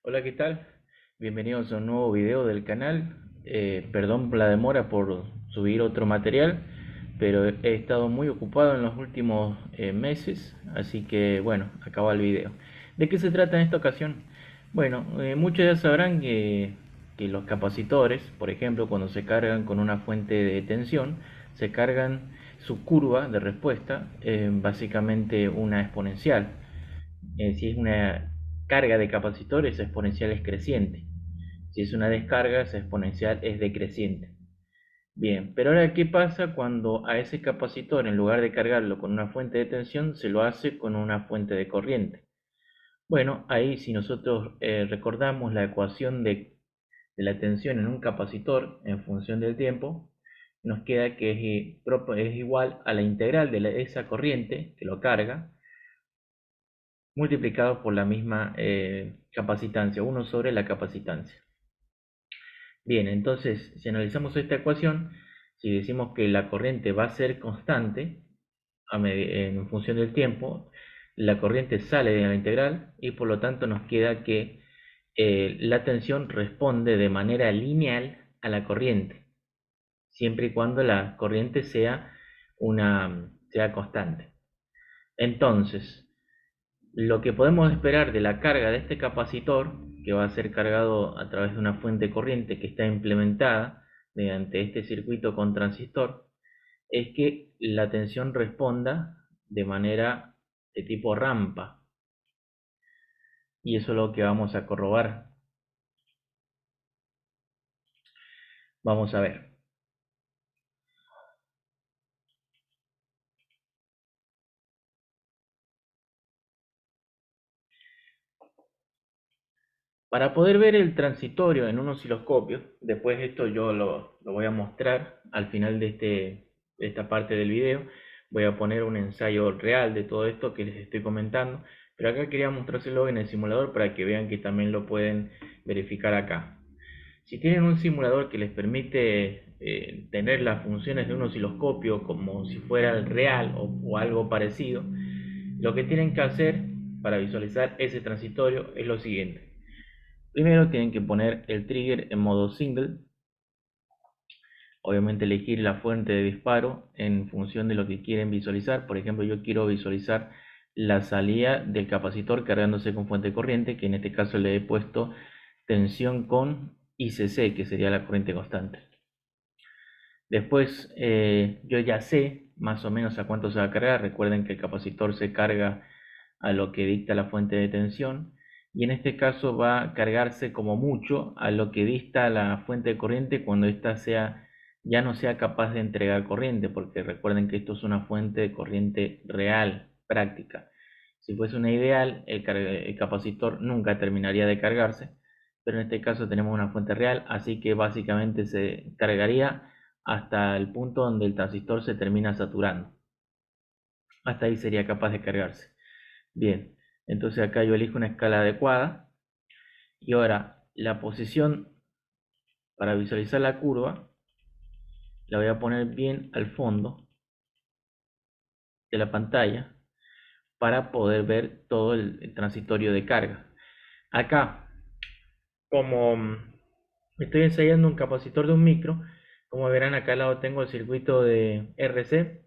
Hola, ¿qué tal? Bienvenidos a un nuevo video del canal. Perdón por la demora por subir otro material, pero he estado muy ocupado en los últimos meses, así que bueno, acaba el video. ¿De qué se trata en esta ocasión? Bueno, muchos ya sabrán que los capacitores, por ejemplo, cuando se cargan con una fuente de tensión, se cargan su curva de respuesta, básicamente una exponencial. Si es una carga de capacitores, exponencial es creciente. Si es una descarga, esa exponencial es decreciente. Bien, pero ahora, ¿qué pasa cuando a ese capacitor, en lugar de cargarlo con una fuente de tensión, se lo hace con una fuente de corriente? Bueno, ahí si nosotros recordamos la ecuación de la tensión en un capacitor en función del tiempo, nos queda que es igual a la integral de esa corriente que lo carga multiplicado por la misma capacitancia, 1 sobre la capacitancia. Bien, entonces, si analizamos esta ecuación, si decimos que la corriente va a ser constante en función del tiempo, la corriente sale de la integral y por lo tanto nos queda que la tensión responde de manera lineal a la corriente, siempre y cuando la corriente sea constante. Entonces, lo que podemos esperar de la carga de este capacitor, que va a ser cargado a través de una fuente corriente que está implementada mediante este circuito con transistor, es que la tensión responda de manera de tipo rampa. Y eso es lo que vamos a corroborar. Vamos a ver. Para poder ver el transitorio en un osciloscopio, después esto yo lo voy a mostrar al final de esta parte del video, voy a poner un ensayo real de todo esto que les estoy comentando, pero acá quería mostrárselo en el simulador para que vean que también lo pueden verificar acá. Si tienen un simulador que les permite tener las funciones de un osciloscopio como si fuera el real o algo parecido, lo que tienen que hacer para visualizar ese transitorio es lo siguiente. Primero tienen que poner el trigger en modo single, obviamente elegir la fuente de disparo en función de lo que quieren visualizar. Por ejemplo, yo quiero visualizar la salida del capacitor cargándose con fuente corriente, que en este caso le he puesto tensión con ICC, que sería la corriente constante. Después yo ya sé más o menos a cuánto se va a cargar. Recuerden que el capacitor se carga a lo que dicta la fuente de tensión, y en este caso va a cargarse como mucho a lo que dista la fuente de corriente cuando ésta ya no sea capaz de entregar corriente, porque recuerden que esto es una fuente de corriente real, práctica. Si fuese una ideal, el capacitor nunca terminaría de cargarse, pero en este caso tenemos una fuente real, así que básicamente se cargaría hasta el punto donde el transistor se termina saturando. Hasta ahí sería capaz de cargarse. Bien, entonces acá yo elijo una escala adecuada y ahora la posición para visualizar la curva la voy a poner bien al fondo de la pantalla para poder ver todo el transitorio de carga. Acá, como estoy ensayando un capacitor de un micro, como verán acá al lado tengo el circuito de RC.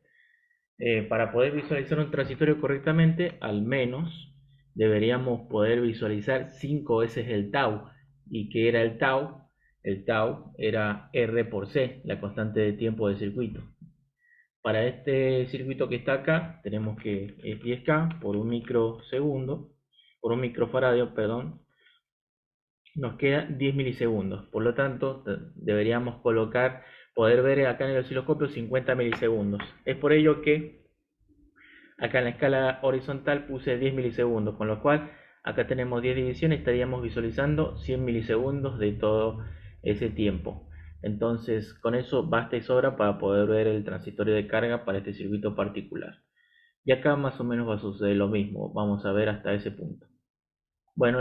Para poder visualizar un transitorio correctamente, al menos deberíamos poder visualizar 5 veces el tau. ¿Y qué era el tau? El tau era R por C, la constante de tiempo del circuito. Para este circuito que está acá, tenemos que 10K por un microsegundo, por un microfaradio, perdón, nos queda 10 milisegundos. Por lo tanto, deberíamos poder ver acá en el osciloscopio 50 milisegundos. Es por ello que acá en la escala horizontal puse 10 milisegundos, con lo cual acá tenemos 10 divisiones, estaríamos visualizando 100 milisegundos de todo ese tiempo. Entonces, con eso basta y sobra para poder ver el transitorio de carga para este circuito particular. Y acá más o menos va a suceder lo mismo, vamos a ver hasta ese punto. Bueno,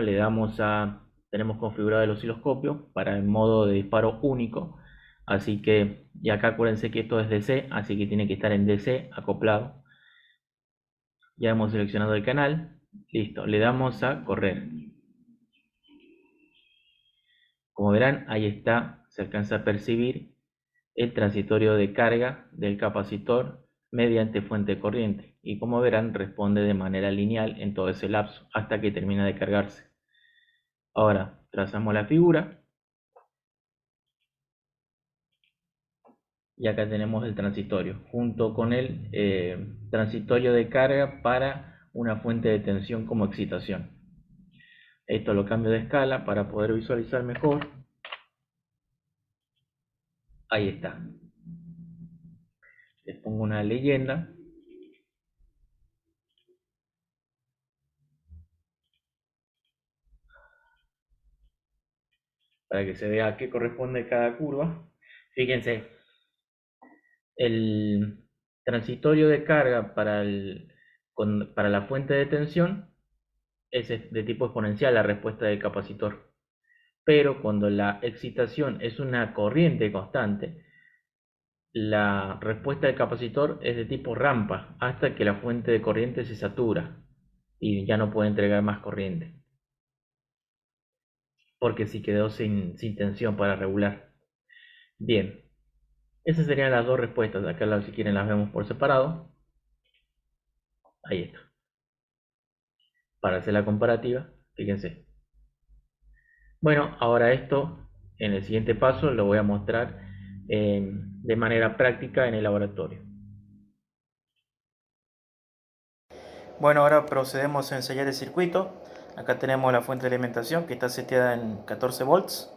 tenemos configurado el osciloscopio para el modo de disparo único, así que, y acá acuérdense que esto es DC, así que tiene que estar en DC acoplado. Ya hemos seleccionado el canal, listo, le damos a correr. Como verán, ahí está, se alcanza a percibir el transitorio de carga del capacitor mediante fuente de corriente. Y como verán, responde de manera lineal en todo ese lapso hasta que termina de cargarse. Ahora, trazamos la figura. Y acá tenemos el transitorio, junto con el transitorio de carga para una fuente de tensión como excitación. Esto lo cambio de escala para poder visualizar mejor. Ahí está. Les pongo una leyenda. Para que se vea a qué corresponde cada curva. Fíjense, el transitorio de carga para la fuente de tensión es de tipo exponencial la respuesta del capacitor. Pero cuando la excitación es una corriente constante, la respuesta del capacitor es de tipo rampa hasta que la fuente de corriente se satura y ya no puede entregar más corriente, porque si quedó sin tensión para regular. Bien, esas serían las dos respuestas. Acá si quieren las vemos por separado. Ahí está. Para hacer la comparativa, fíjense. Bueno, ahora esto en el siguiente paso lo voy a mostrar de manera práctica en el laboratorio. Bueno, ahora procedemos a ensayar el circuito. Acá tenemos la fuente de alimentación que está seteada en 14 volts.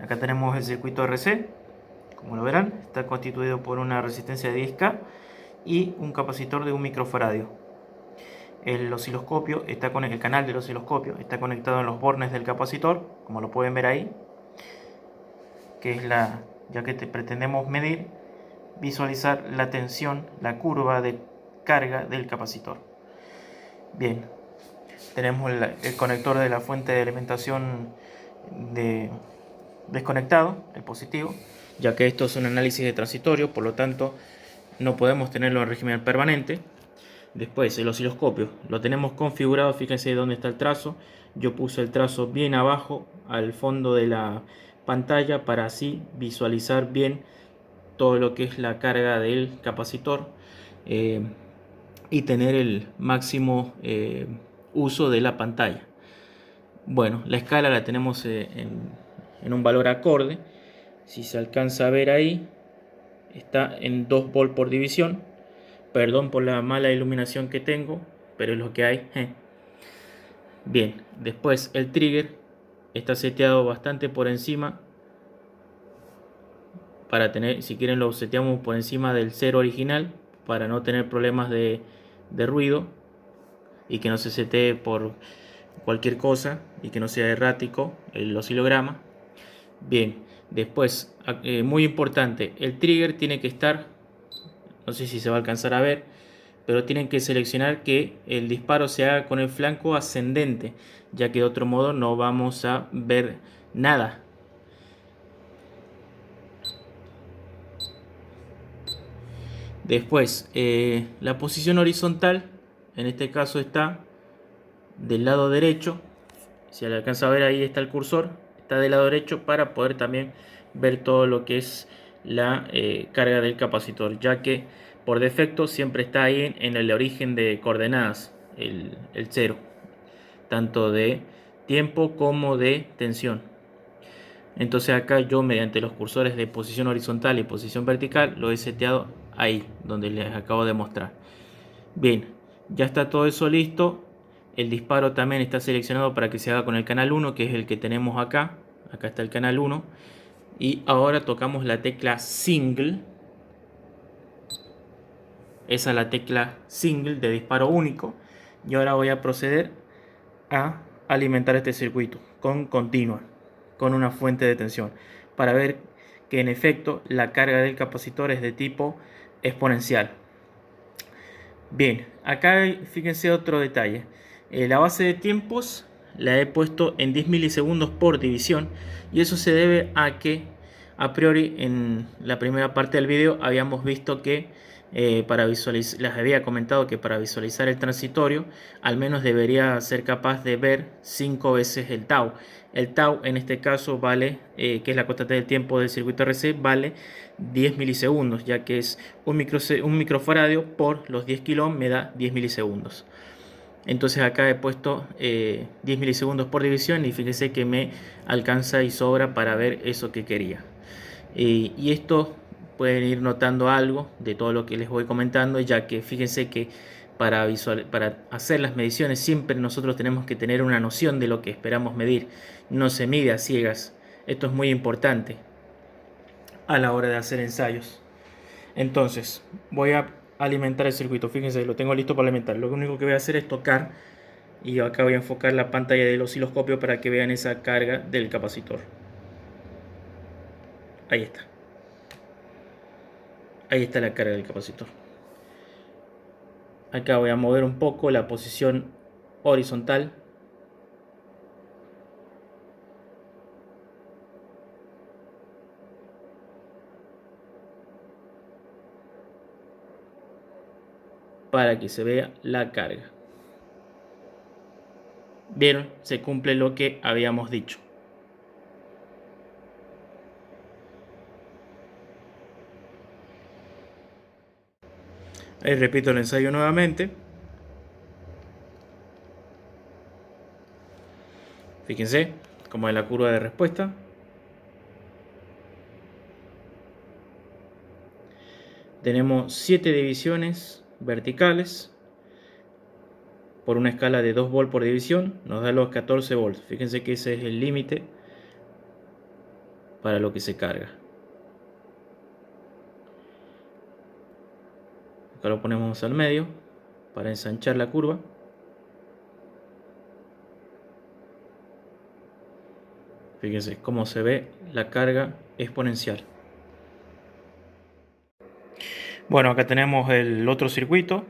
Acá tenemos el circuito RC, como lo verán, está constituido por una resistencia de 10K y un capacitor de 1 microfaradio. El osciloscopio está con el canal del osciloscopio está conectado en los bornes del capacitor, como lo pueden ver ahí, que es ya que pretendemos medir, visualizar la tensión, la curva de carga del capacitor. Bien, tenemos el conector de la fuente de alimentación desconectado, el positivo, ya que esto es un análisis de transitorio, por lo tanto no podemos tenerlo en régimen permanente. Después el osciloscopio lo tenemos configurado, fíjense dónde está el trazo. Yo puse el trazo bien abajo al fondo de la pantalla para así visualizar bien todo lo que es la carga del capacitor y tener el máximo uso de la pantalla. Bueno, la escala la tenemos en un valor acorde. Si se alcanza a ver ahí, está en 2 volts por división. Perdón por la mala iluminación que tengo, pero es lo que hay. Bien, después el trigger está seteado bastante por encima. Para tener, si quieren lo seteamos por encima del 0 original para no tener problemas de ruido y que no se setee por cualquier cosa y que no sea errático el oscilograma. Bien, después, muy importante, el trigger tiene que estar, no sé si se va a alcanzar a ver, pero tienen que seleccionar que el disparo se haga con el flanco ascendente, ya que de otro modo no vamos a ver nada. Después, la posición horizontal, en este caso está del lado derecho. Si le alcanza a ver, ahí está el cursor, está del lado derecho para poder también ver todo lo que es la carga del capacitor, ya que por defecto siempre está ahí en el origen de coordenadas, el 0, tanto de tiempo como de tensión. Entonces acá yo mediante los cursores de posición horizontal y posición vertical lo he seteado ahí donde les acabo de mostrar. Bien, ya está todo eso listo. El disparo también está seleccionado para que se haga con el canal 1, que es el que tenemos acá. Acá está el canal 1. Y ahora tocamos la tecla single. Esa es la tecla single de disparo único. Y ahora voy a proceder a alimentar este circuito con continua, con una fuente de tensión, para ver que en efecto la carga del capacitor es de tipo exponencial. Bien, acá fíjense otro detalle. La base de tiempos la he puesto en 10 milisegundos por división, y eso se debe a que a priori en la primera parte del video habíamos visto que para visualizar, les había comentado que para visualizar el transitorio al menos debería ser capaz de ver 5 veces el tau. El tau en este caso vale, que es la constante del tiempo del circuito RC, vale 10 milisegundos, ya que es un microfaradio por los 10 kilo ohm me da 10 milisegundos. Entonces acá he puesto 10 milisegundos por división y fíjense que me alcanza y sobra para ver eso que quería. Y esto pueden ir notando algo de todo lo que les voy comentando, ya que fíjense que para hacer las mediciones siempre nosotros tenemos que tener una noción de lo que esperamos medir. No se mide a ciegas. Esto es muy importante a la hora de hacer ensayos. Entonces, voy a alimentar el circuito. Fíjense, lo tengo listo para alimentar. Lo único que voy a hacer es tocar y acá voy a enfocar la pantalla del osciloscopio para que vean esa carga del capacitor. Ahí está. Ahí está la carga del capacitor. Acá voy a mover un poco la posición horizontal. Para que se vea la carga. Vieron, se cumple lo que habíamos dicho. Ahí repito el ensayo nuevamente. Fíjense cómo es la curva de respuesta. Tenemos 7 divisiones verticales por una escala de 2 volts por división. Nos da los 14 volts. Fíjense que ese es el límite para lo que se carga. Acá lo ponemos al medio para ensanchar la curva. Fíjense cómo se ve la carga exponencial. Bueno, acá tenemos el otro circuito,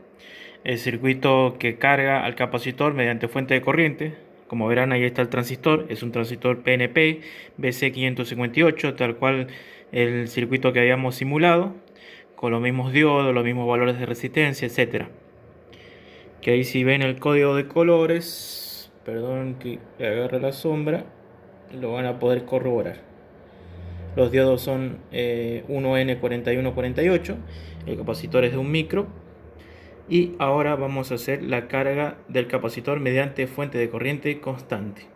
el circuito que carga al capacitor mediante fuente de corriente. Como verán, ahí está el transistor, es un transistor PNP BC558, tal cual el circuito que habíamos simulado, con los mismos diodos, los mismos valores de resistencia, etcétera. Que ahí si ven el código de colores, perdón que agarre la sombra, lo van a poder corroborar. Los diodos son 1N4148, el capacitor es de 1 micro. Y ahora vamos a hacer la carga del capacitor mediante fuente de corriente constante.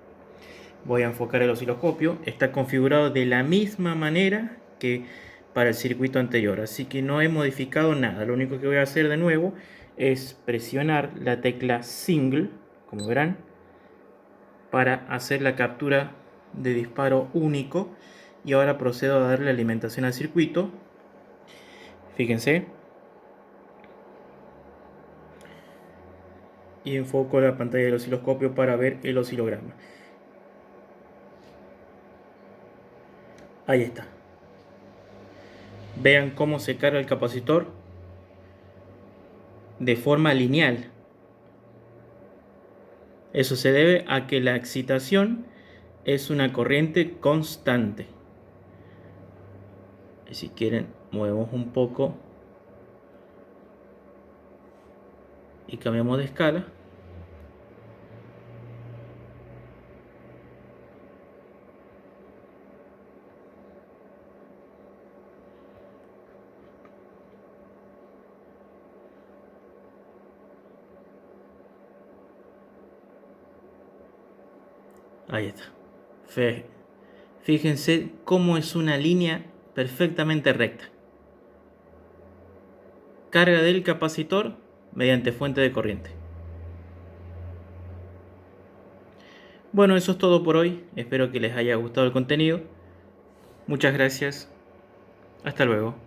Voy a enfocar el osciloscopio. Está configurado de la misma manera que para el circuito anterior, así que no he modificado nada. Lo único que voy a hacer de nuevo es presionar la tecla single, como verán, para hacer la captura de disparo único. Y ahora procedo a darle alimentación al circuito. Fíjense. Y enfoco la pantalla del osciloscopio para ver el oscilograma. Ahí está. Vean cómo se carga el capacitor de forma lineal. Eso se debe a que la excitación es una corriente constante. Y si quieren, movemos un poco y cambiamos de escala. Ahí está. Fíjense cómo es una línea perfectamente recta. Carga del capacitor mediante fuente de corriente. Bueno, eso es todo por hoy. Espero que les haya gustado el contenido. Muchas gracias. Hasta luego.